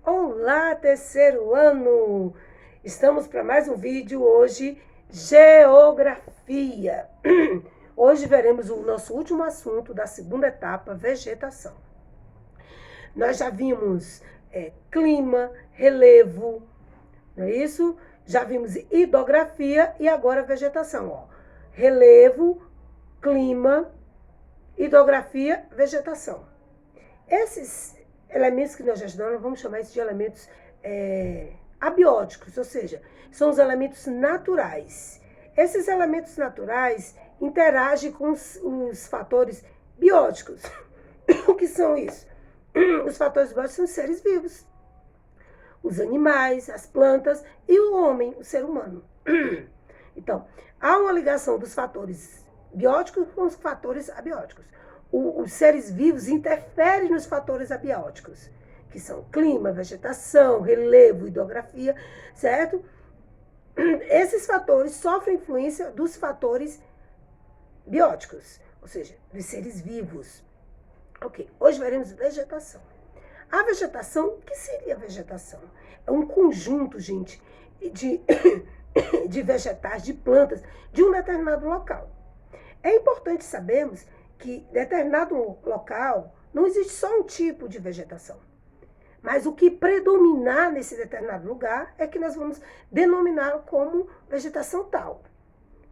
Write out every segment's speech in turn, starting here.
Olá, terceiro ano! Estamos para mais um vídeo hoje, Geografia. Hoje veremos o nosso último assunto da segunda etapa, vegetação. Nós já vimos clima, relevo, não é isso? Já vimos hidrografia e agora vegetação. Ó. Relevo, clima, hidrografia, vegetação. Esses elementos que nós já estudamos, vamos chamar isso de elementos abióticos, ou seja, são os elementos naturais. Esses elementos naturais interagem com os fatores bióticos. O que são isso? Os fatores bióticos são os seres vivos, os animais, as plantas e o homem, o ser humano. Então, há uma ligação dos fatores bióticos com os fatores abióticos. Os seres vivos interferem nos fatores abióticos, que são clima, vegetação, relevo, hidrografia, certo? Esses fatores sofrem influência dos fatores bióticos, ou seja, dos seres vivos. Ok, hoje veremos vegetação. A vegetação, o que seria a vegetação? É um conjunto, gente, de vegetais, de plantas, de um determinado local. É importante sabermos que em determinado local não existe só um tipo de vegetação. Mas o que predominar nesse determinado lugar é que nós vamos denominar como vegetação tal.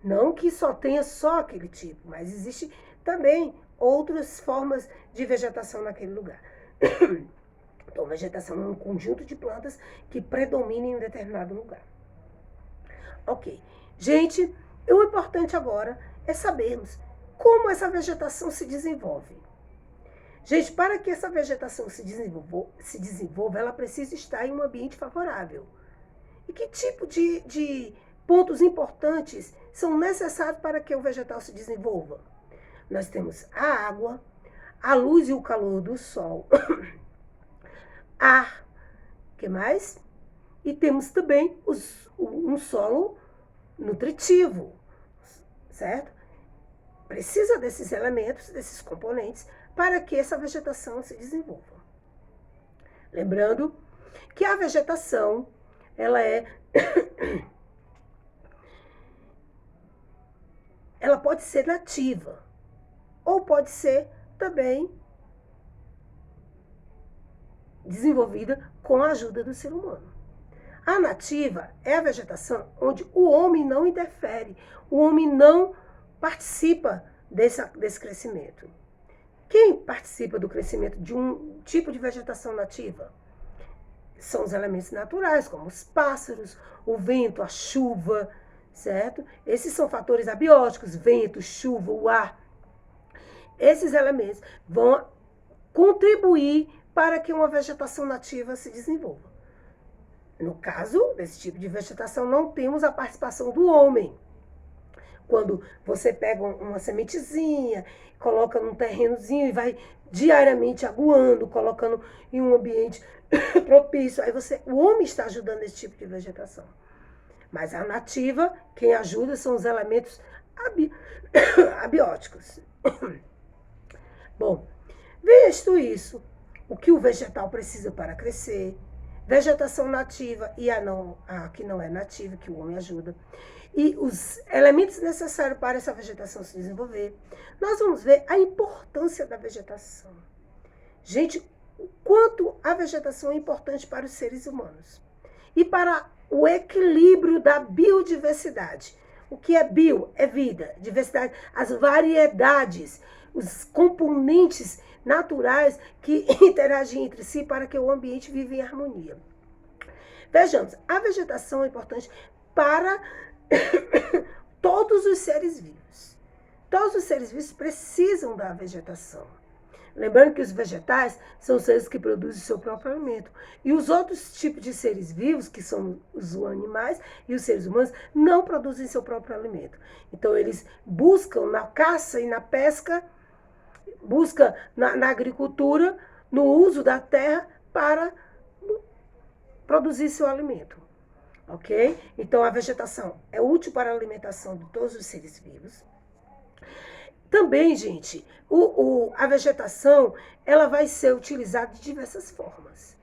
Não que só tenha só aquele tipo, mas existe também outras formas de vegetação naquele lugar. Então, vegetação é um conjunto de plantas que predominam em um determinado lugar. Ok. Gente, o importante agora é sabermos como essa vegetação se desenvolve. Gente, para que essa vegetação se desenvolva, ela precisa estar em um ambiente favorável. E que tipo de pontos importantes são necessários para que o vegetal se desenvolva? Nós temos a água, a luz e o calor do sol, ar, o que mais? E temos também um solo nutritivo, certo? Precisa desses elementos, desses componentes, para que essa vegetação se desenvolva. Lembrando que a vegetação, ela pode ser nativa, ou pode ser também desenvolvida com a ajuda do ser humano. A nativa é a vegetação onde o homem não interfere, o homem não participa desse crescimento. Quem participa do crescimento de um tipo de vegetação nativa? São os elementos naturais, como os pássaros, o vento, a chuva, certo? Esses são fatores abióticos, vento, chuva, o ar. Esses elementos vão contribuir para que uma vegetação nativa se desenvolva. No caso desse tipo de vegetação, não temos a participação do homem. Quando você pega uma sementezinha, coloca num terrenozinho e vai diariamente aguando, colocando em um ambiente propício, aí o homem está ajudando esse tipo de vegetação. Mas a nativa, quem ajuda são os elementos abióticos. Bom, visto isso, o que o vegetal precisa para crescer, vegetação nativa e a que não é nativa, que o homem ajuda, e os elementos necessários para essa vegetação se desenvolver, nós vamos ver a importância da vegetação. Gente, o quanto a vegetação é importante para os seres humanos e para o equilíbrio da biodiversidade. O que é bio? É vida, diversidade, as variedades, os componentes naturais que interagem entre si para que o ambiente viva em harmonia. Vejamos, a vegetação é importante para todos os seres vivos. Todos os seres vivos precisam da vegetação. Lembrando que os vegetais são seres que produzem o seu próprio alimento. E os outros tipos de seres vivos, que são os animais e os seres humanos, não produzem seu próprio alimento. Então, eles buscam na caça e na pesca, buscam na agricultura, no uso da terra para produzir seu alimento. Ok? Então, a vegetação é útil para a alimentação de todos os seres vivos. Também, gente, a vegetação ela vai ser utilizada de diversas formas,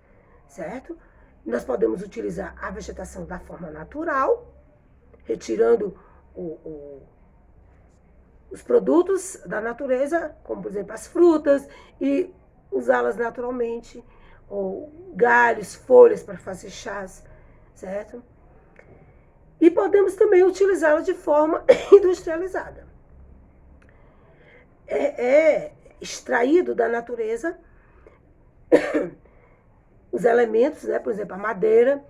certo? Nós podemos utilizar a vegetação da forma natural, retirando os produtos da natureza, como por exemplo as frutas, e usá-las naturalmente, ou galhos, folhas para fazer chás, certo? E podemos também utilizá-la de forma industrializada. É extraído da natureza os elementos, né, por exemplo, a madeira,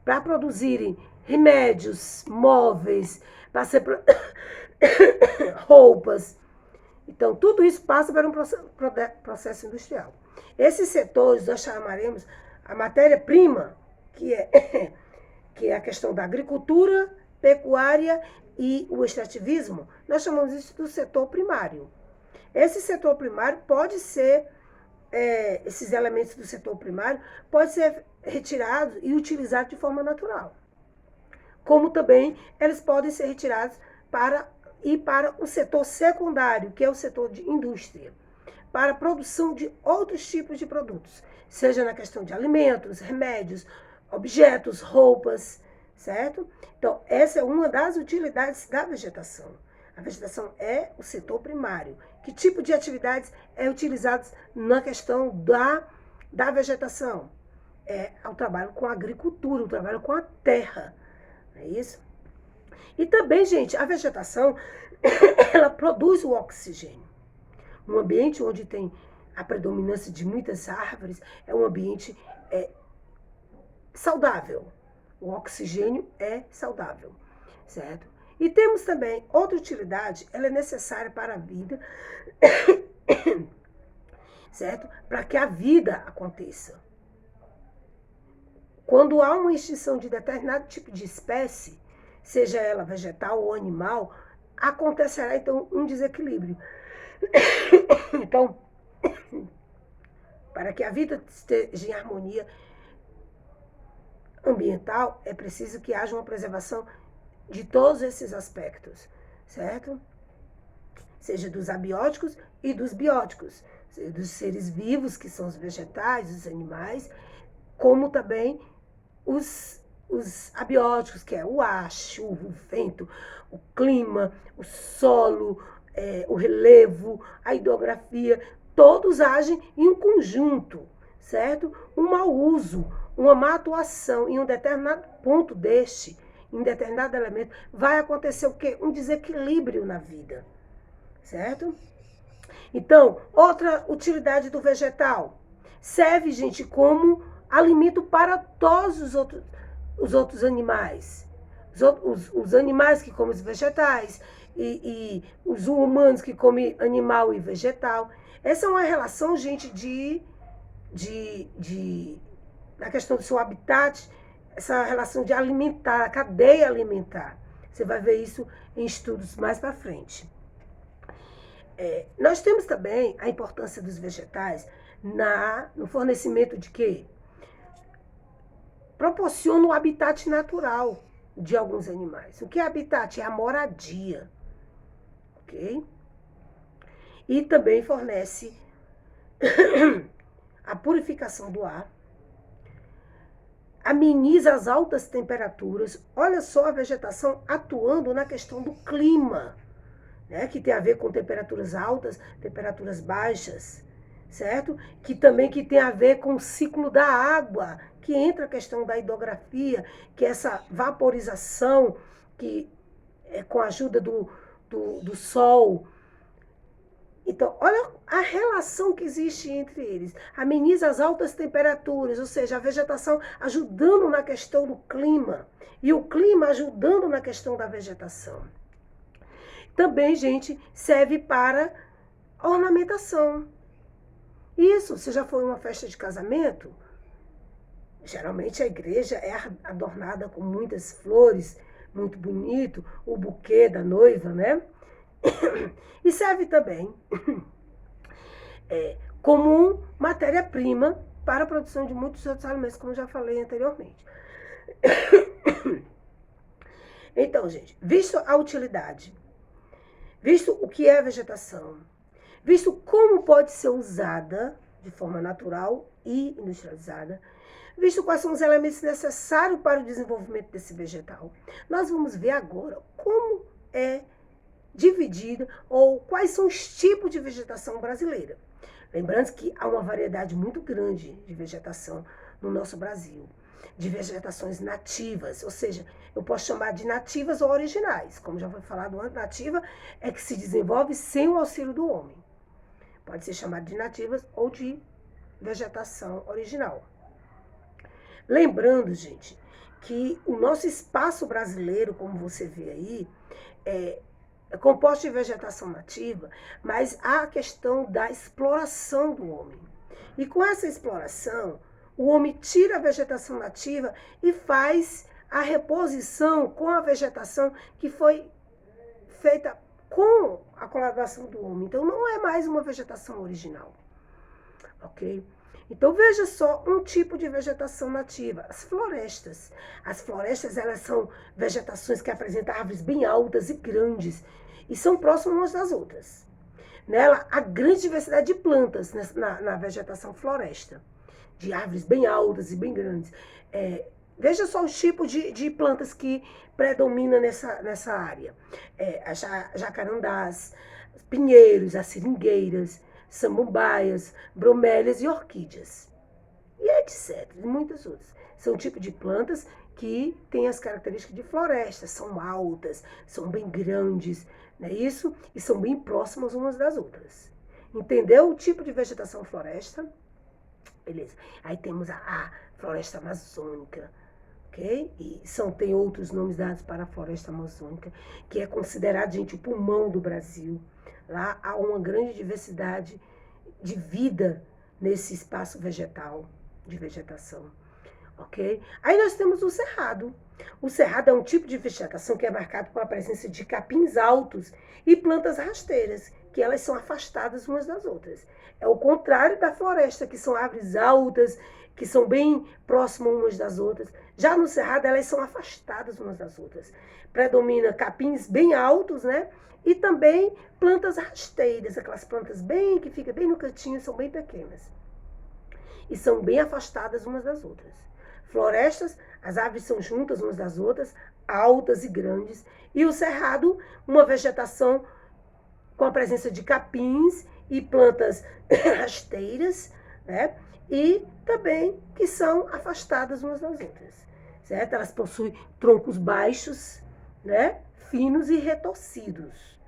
para produzirem remédios, móveis, para ser roupas. Então, tudo isso passa por um processo industrial. Esses setores nós chamaremos a matéria-prima, que é a questão da agricultura, pecuária e o extrativismo, nós chamamos isso do setor primário. Esse setor primário pode ser, esses elementos do setor primário, pode ser retirados e utilizados de forma natural. Como também eles podem ser retirados para o setor secundário, que é o setor de indústria, para a produção de outros tipos de produtos, seja na questão de alimentos, remédios, objetos, roupas, certo? Então, essa é uma das utilidades da vegetação. A vegetação é o setor primário. Que tipo de atividades é utilizado na questão da vegetação? É o trabalho com a agricultura, o trabalho com a terra, não é isso? E também, gente, a vegetação, ela produz o oxigênio. Um ambiente onde tem a predominância de muitas árvores é um ambiente saudável. O oxigênio é saudável, certo? E temos também outra utilidade, ela é necessária para a vida, certo? Para que a vida aconteça. Quando há uma extinção de determinado tipo de espécie, seja ela vegetal ou animal, acontecerá então um desequilíbrio. Então, para que a vida esteja em harmonia ambiental, é preciso que haja uma preservação de todos esses aspectos, certo? Seja dos abióticos e dos bióticos, seja dos seres vivos, que são os vegetais, os animais, como também os abióticos, que é o ar, a chuva, o vento, o clima, o solo, o relevo, a hidrografia, todos agem em um conjunto, certo? Um mau uso, uma má atuação em um determinado ponto em determinado elemento, vai acontecer o quê? Um desequilíbrio na vida, certo? Então, outra utilidade do vegetal, serve, gente, como alimento para todos os outros animais. Os animais que comem os vegetais e os humanos que comem animal e vegetal. Essa é uma relação, gente, na questão do seu habitat, essa relação de alimentar, a cadeia alimentar. Você vai ver isso em estudos mais para frente. Nós temos também a importância dos vegetais no fornecimento de quê? Proporciona o habitat natural de alguns animais. O que é habitat? É a moradia. Ok? E também fornece a purificação do ar, ameniza as altas temperaturas. Olha só a vegetação atuando na questão do clima, né? Que tem a ver com temperaturas altas, temperaturas baixas, certo? Que tem a ver com o ciclo da água, que entra a questão da hidrografia, que é essa vaporização, que é com a ajuda do sol. Então, olha a relação que existe entre eles. Ameniza as altas temperaturas, ou seja, a vegetação ajudando na questão do clima. E o clima ajudando na questão da vegetação. Também, gente, serve para ornamentação. Isso, você já foi em uma festa de casamento? Geralmente a igreja é adornada com muitas flores, muito bonito, o buquê da noiva, né? E serve também como matéria-prima para a produção de muitos outros alimentos, como eu já falei anteriormente. Então, gente, visto a utilidade, visto o que é a vegetação, visto como pode ser usada, de forma natural e industrializada, visto quais são os elementos necessários para o desenvolvimento desse vegetal. Nós vamos ver agora como é dividida ou quais são os tipos de vegetação brasileira. Lembrando que há uma variedade muito grande de vegetação no nosso Brasil, de vegetações nativas, ou seja, eu posso chamar de nativas ou originais. Como já foi falado antes, nativa é que se desenvolve sem o auxílio do homem. Pode ser chamado de nativas ou de vegetação original. Lembrando, gente, que o nosso espaço brasileiro, como você vê aí, é composto de vegetação nativa, mas há a questão da exploração do homem. E com essa exploração, o homem tira a vegetação nativa e faz a reposição com a vegetação que foi feita com a colaboração do homem. Então, não é mais uma vegetação original. Ok? Então, veja só um tipo de vegetação nativa, as florestas. As florestas, elas são vegetações que apresentam árvores bem altas e grandes e são próximas umas das outras. Nela, há grande diversidade de plantas na vegetação floresta, de árvores bem altas e bem grandes. Veja só os tipos de plantas que predominam nessa área. As jacarandás, pinheiros, as seringueiras, samambaias, bromélias e orquídeas. E etc. E muitas outras. São tipos de plantas que têm as características de floresta. São altas, são bem grandes, não é isso? E são bem próximas umas das outras. Entendeu o tipo de vegetação floresta? Beleza. Aí temos a floresta amazônica, ok? E tem outros nomes dados para a floresta amazônica, que é considerada, gente, o pulmão do Brasil. Lá há uma grande diversidade de vida nesse espaço vegetal, de vegetação, ok? Aí nós temos o cerrado. O cerrado é um tipo de vegetação que é marcado por a presença de capins altos e plantas rasteiras, que elas são afastadas umas das outras. É o contrário da floresta, que são árvores altas, que são bem próximas umas das outras. Já no cerrado, elas são afastadas umas das outras. Predomina capins bem altos, né? E também plantas rasteiras, aquelas plantas que ficam bem no cantinho, são bem pequenas. E são bem afastadas umas das outras. Florestas, as árvores são juntas umas das outras, altas e grandes. E o cerrado, uma vegetação com a presença de capins e plantas rasteiras, né? E também que são afastadas umas das outras, certo? Elas possuem troncos baixos, né? Finos e retorcidos.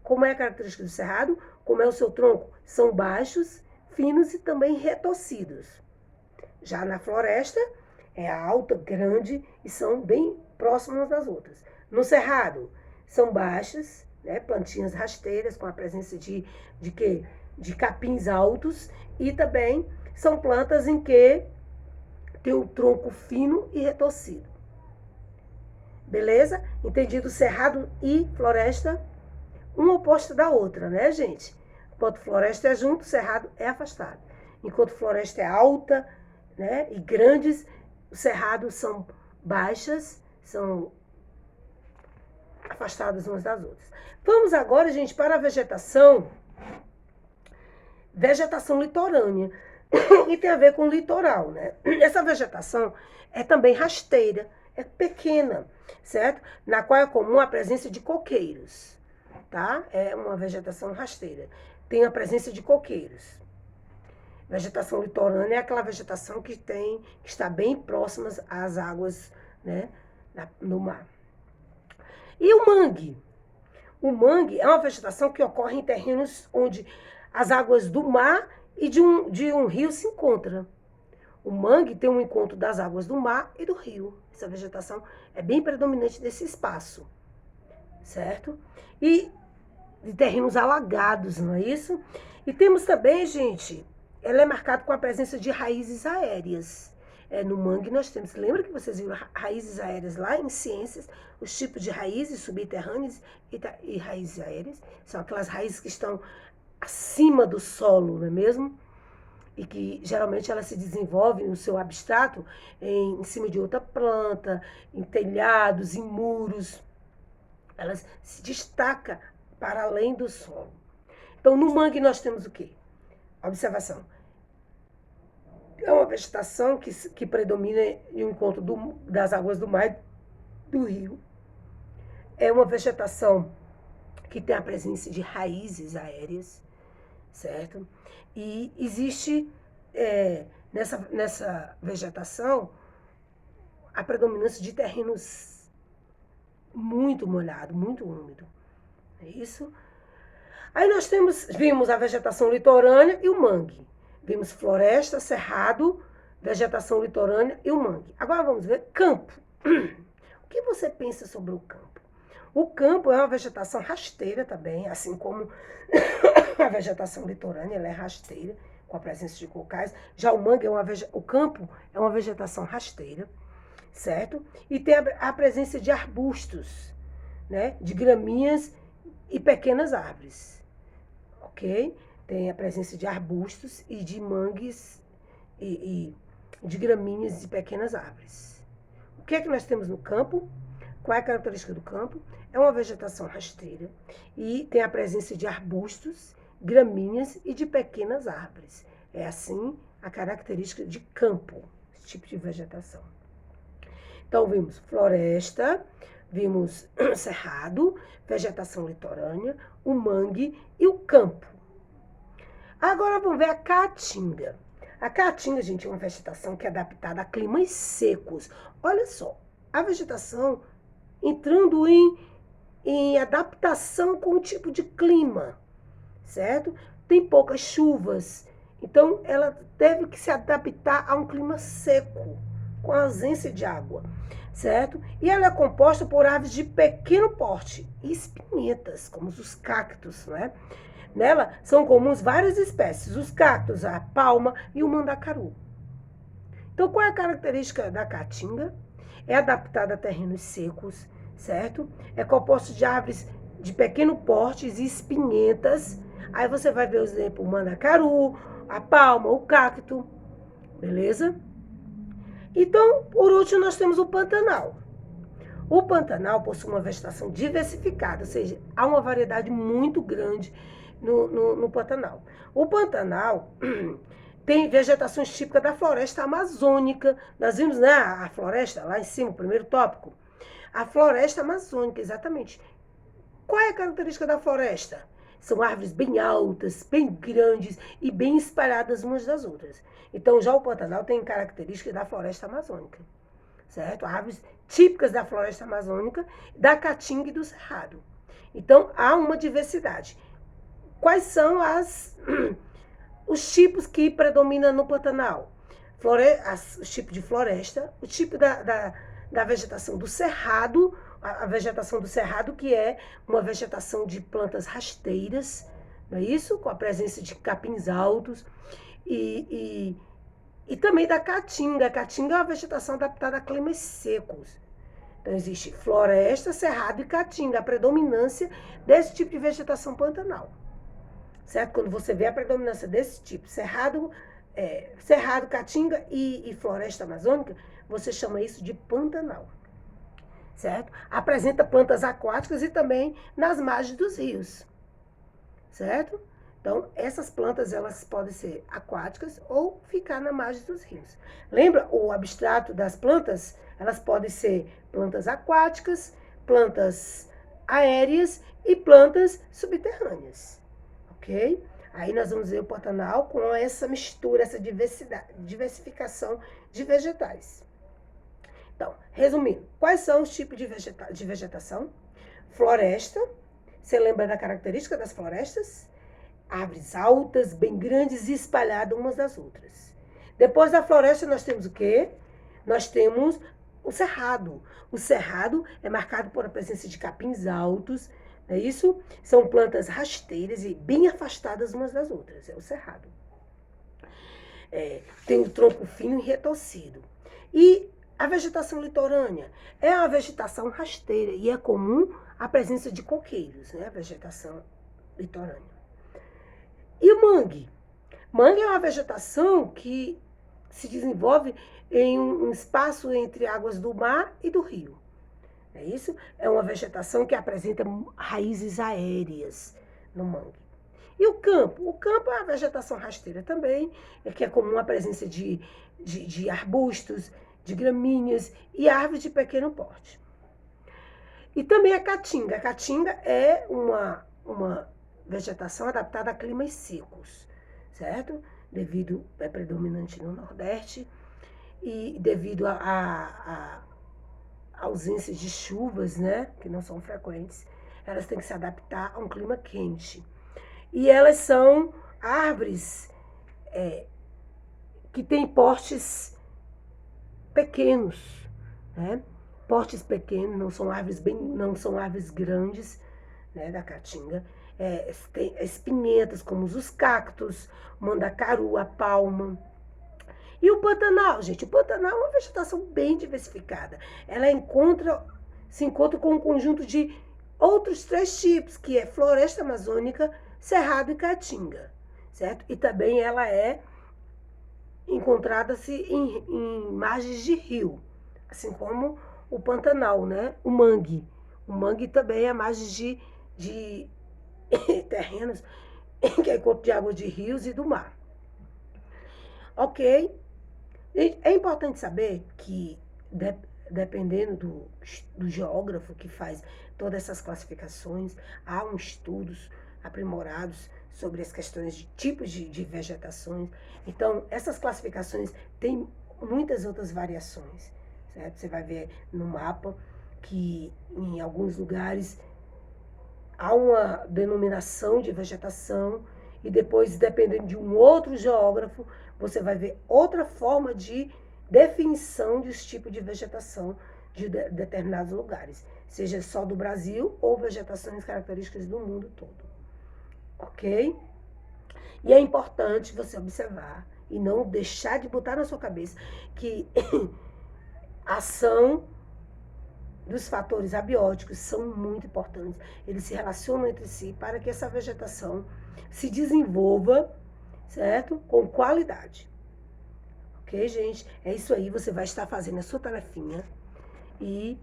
Como é a característica do cerrado? Como é o seu tronco? São baixos, finos e também retorcidos. Já na floresta, é alta, grande e são bem próximas umas das outras. No cerrado, são baixas, né, plantinhas rasteiras com a presença de quê? De capins altos e também são plantas em que tem um tronco fino e retorcido. Beleza? Entendido cerrado e floresta, uma oposta da outra, né, gente? Enquanto floresta é junto, cerrado é afastado. Enquanto floresta é alta, né, e grandes, os cerrados são baixas, são afastadas umas das outras. Vamos agora, gente, para a vegetação litorânea, e tem a ver com o litoral, né? Essa vegetação é também rasteira, é pequena, certo? Na qual é comum a presença de coqueiros, tá? É uma vegetação rasteira. Tem a presença de coqueiros. Vegetação litorânea é aquela vegetação que está bem próxima às águas, né, no mar. E o mangue? O mangue é uma vegetação que ocorre em terrenos onde as águas do mar e de um rio se encontram. O mangue tem um encontro das águas do mar e do rio. Essa vegetação é bem predominante nesse espaço, certo? E de terrenos alagados, não é isso? E temos também, gente, ela é marcada com a presença de raízes aéreas. No mangue nós temos, lembra que vocês viram raízes aéreas lá em ciências? Os tipos de raízes subterrâneas e raízes aéreas. São aquelas raízes que estão acima do solo, não é mesmo? E que geralmente elas se desenvolvem no seu abstrato em cima de outra planta, em telhados, em muros. Elas se destacam para além do solo. Então, no mangue nós temos o quê? Observação. é uma vegetação que predomina em um encontro das águas do mar e do rio. É uma vegetação que tem a presença de raízes aéreas, certo? E existe nessa vegetação a predominância de terrenos muito molhados, muito úmidos. É isso? Aí nós vimos a vegetação litorânea e o mangue. Vimos floresta, cerrado, vegetação litorânea e o mangue. Agora vamos ver campo. O que você pensa sobre o campo? O campo é uma vegetação rasteira também, assim como a vegetação litorânea, ela é rasteira, com a presença de cocais. Já o mangue o campo é uma vegetação rasteira, certo? E tem a presença de arbustos, né? De gramíneas e pequenas árvores, ok? Tem a presença de arbustos e de mangues e de gramíneas e pequenas árvores. O que é que nós temos no campo? Qual é a característica do campo? É uma vegetação rasteira e tem a presença de arbustos, gramíneas e de pequenas árvores. É assim a característica de campo, esse tipo de vegetação. Então, vimos floresta, vimos cerrado, vegetação litorânea, o mangue e o campo. Agora vamos ver a caatinga. A caatinga, gente, é uma vegetação que é adaptada a climas secos. Olha só, a vegetação entrando em adaptação com o tipo de clima, certo? Tem poucas chuvas, então ela teve que se adaptar a um clima seco, com a ausência de água, certo? E ela é composta por aves de pequeno porte e espinhetas, como os cactos, né? Nela são comuns várias espécies, os cactos, a palma e o mandacaru. Então, qual é a característica da caatinga? É adaptada a terrenos secos, certo? É composto de árvores de pequeno porte e espinhetas. Aí você vai ver o exemplo, o mandacaru, a palma, o cacto, beleza? Então, por último, nós temos o Pantanal. O Pantanal possui uma vegetação diversificada, ou seja, há uma variedade muito grande no Pantanal. O Pantanal tem vegetações típicas da floresta amazônica. Nós vimos, né, a floresta lá em cima, o primeiro tópico. A floresta amazônica, exatamente. Qual é a característica da floresta? São árvores bem altas, bem grandes e bem espalhadas umas das outras. Então, já o Pantanal tem características da floresta amazônica, certo? Árvores típicas da floresta amazônica, da caatinga e do cerrado. Então, há uma diversidade. Quais são os tipos que predominam no Pantanal? O tipo de floresta, o tipo da vegetação do cerrado, a vegetação do cerrado, que é uma vegetação de plantas rasteiras, não é isso? Com a presença de capins altos e também da caatinga. A caatinga é uma vegetação adaptada a climas secos. Então, existe floresta, cerrado e caatinga, a predominância desse tipo de vegetação pantanal. Certo? Quando você vê a predominância desse tipo, cerrado, caatinga e floresta amazônica, você chama isso de pantanal. Certo? Apresenta plantas aquáticas e também nas margens dos rios. Certo? Então, essas plantas, elas podem ser aquáticas ou ficar na margem dos rios. Lembra o abstrato das plantas? Elas podem ser plantas aquáticas, plantas aéreas e plantas subterrâneas. Ok? Aí nós vamos ver o Pantanal com essa mistura, essa diversificação de vegetais. Então, resumindo, quais são os tipos de vegetação? Floresta, você lembra da característica das florestas? Árvores altas, bem grandes e espalhadas umas das outras. Depois da floresta nós temos o quê? Nós temos o cerrado. O cerrado é marcado por a presença de capins altos, não é isso? São plantas rasteiras e bem afastadas umas das outras, é o cerrado. Tem o tronco fino e retorcido. E a vegetação litorânea é uma vegetação rasteira e é comum a presença de coqueiros, né? A vegetação litorânea. E o mangue? Mangue é uma vegetação que se desenvolve em um espaço entre águas do mar e do rio. É isso? É uma vegetação que apresenta raízes aéreas no mangue. E o campo? O campo é a vegetação rasteira também, que é comum a presença de arbustos, de gramíneas e árvores de pequeno porte. E também a caatinga. A caatinga é uma vegetação adaptada a climas secos, certo? Devido, é predominante no Nordeste e devido a ausência de chuvas, né, que não são frequentes, elas têm que se adaptar a um clima quente. E elas são árvores que têm portes pequenos, né? Portes pequenos, não são árvores grandes, né, da caatinga. Tem espinhentas, como os cactos, o mandacaru, a palma. E o Pantanal, gente? O Pantanal é uma vegetação bem diversificada. Ela se encontra com um conjunto de outros 3 tipos, que é floresta amazônica, cerrado e caatinga, certo? E também ela encontrada-se em margens de rio, assim como o Pantanal, né? O mangue. O mangue também é margens de terrenos que é encontro de água de rios e do mar. Ok? É importante saber que, dependendo do geógrafo que faz todas essas classificações, há estudos aprimorados sobre as questões de tipos de vegetações. Então, essas classificações têm muitas outras variações, certo? Você vai ver no mapa que em alguns lugares há uma denominação de vegetação e depois, dependendo de um outro geógrafo, você vai ver outra forma de definição dos tipos de vegetação de determinados lugares, seja só do Brasil ou vegetações características do mundo todo. Ok? E é importante você observar e não deixar de botar na sua cabeça que a ação dos fatores abióticos são muito importantes. Eles se relacionam entre si para que essa vegetação se desenvolva, certo? Com qualidade. Ok, gente? É isso aí. Você vai estar fazendo a sua tarefinha. E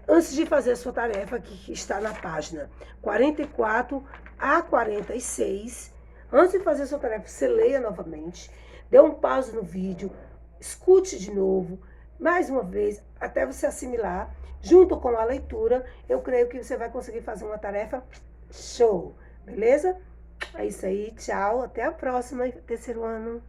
antes de fazer a sua tarefa, que está na página 44 a 46, antes de fazer a sua tarefa, você leia novamente, dê um pause no vídeo, escute de novo, mais uma vez, até você assimilar. Junto com a leitura, eu creio que você vai conseguir fazer uma tarefa show, beleza? É isso aí, tchau, até a próxima, terceiro ano.